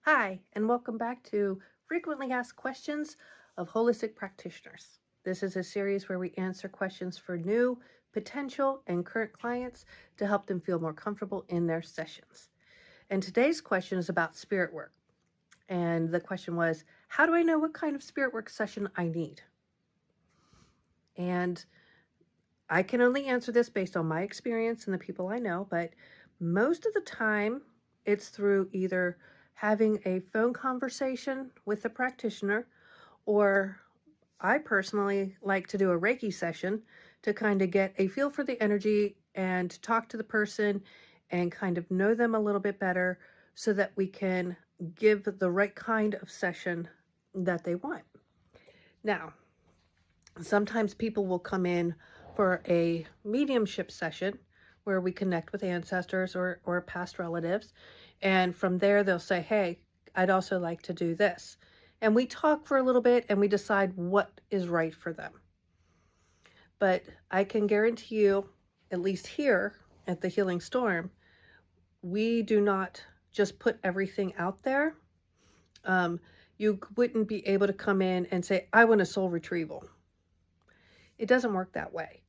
Hi, and welcome back to Frequently Asked Questions of Holistic Practitioners. This is a series where we answer questions for new, potential, and current clients to help them feel more comfortable in their sessions. And today's question is about spirit work. And the question was, how do I know what kind of spirit work session I need? And I can only answer this based on my experience and the people I know, but most of the time it's through either having a phone conversation with the practitioner, or I personally like to do a Reiki session to kind of get a feel for the energy and to talk to the person and kind of know them a little bit better so that we can give the right kind of session that they want. Now, sometimes people will come in for a mediumship session where we connect with ancestors or past relatives. And from there, they'll say, hey, I'd also like to do this. And we talk for a little bit and we decide what is right for them. But I can guarantee you, at least here at the Healing Storm, we do not just put everything out there. You wouldn't be able to come in and say, I want a soul retrieval. It doesn't work that way.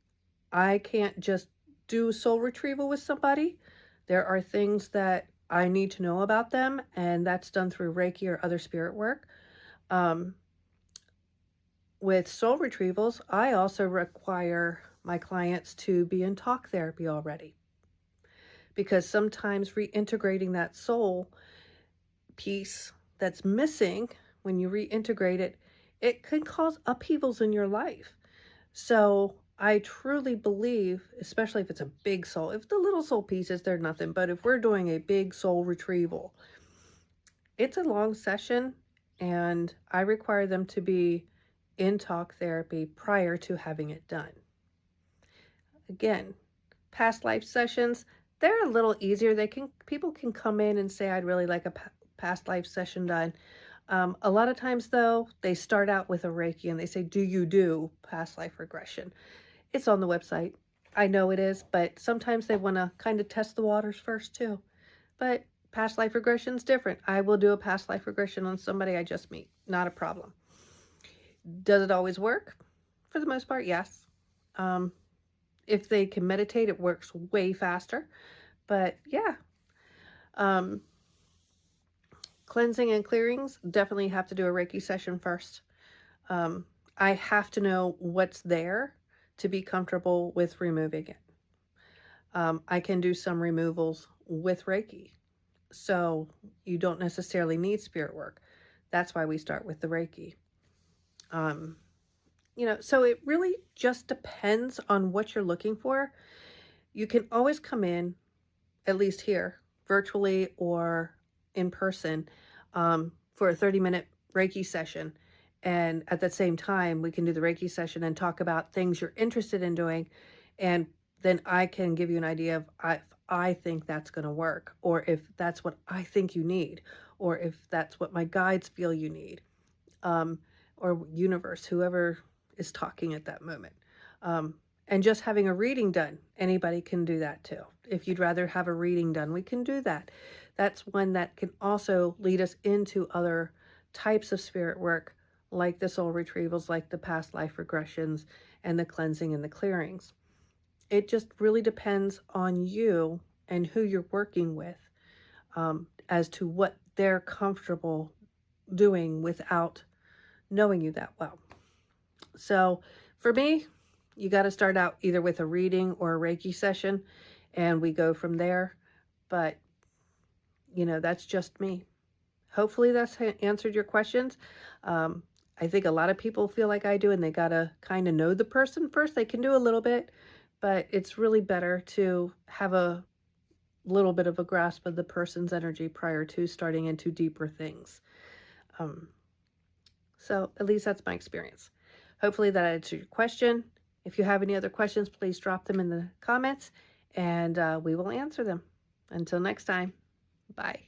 I can't just do soul retrieval with somebody. There are things that I need to know about them, and that's done through Reiki or other spirit work. With soul retrievals, I also require my clients to be in talk therapy already, because sometimes reintegrating that soul piece that's missing, when you reintegrate it, it can cause upheavals in your life. So I truly believe, especially if it's a big soul, if the little soul pieces, they're nothing, but if we're doing a big soul retrieval, it's a long session, and I require them to be in talk therapy prior to having it done. Again, past life sessions, they're a little easier. People can come in and say, I'd really like a past life session done. A lot of times though, they start out with a Reiki and they say, do you do past life regression? It's on the website. I know it is, but sometimes they want to kind of test the waters first too. But past life regression is different. I will do a past life regression on somebody I just meet. Not a problem. Does it always work? For the most part, yes. If they can meditate, it works way faster. But yeah, cleansing and clearings, definitely have to do a Reiki session first. I have to know what's there to be comfortable with removing it. I can do some removals with Reiki, so you don't necessarily need spirit work. That's why we start with the Reiki. So it really just depends on what you're looking for. You can always come in, at least here, virtually or in person, for a 30-minute Reiki session. And at the same time, we can do the Reiki session and talk about things you're interested in doing. And then I can give you an idea of if I think that's going to work, or if that's what I think you need, or if that's what my guides feel you need, or universe, whoever is talking at that moment. And just having a reading done, anybody can do that too. If you'd rather have a reading done, we can do that. That's one that can also lead us into other types of spirit work, like the soul retrievals, like the past life regressions, and the cleansing and the clearings. It just really depends on you and who you're working with, as to what they're comfortable doing without knowing you that well. So for me, you got to start out either with a reading or a Reiki session, and we go from there. But, that's just me. Hopefully that's answered your questions. I think a lot of people feel like I do, and they got to kind of know the person first. They can do a little bit, but it's really better to have a little bit of a grasp of the person's energy prior to starting into deeper things. So at least that's my experience. Hopefully that answered your question. If you have any other questions, please drop them in the comments, and we will answer them. Until next time, bye.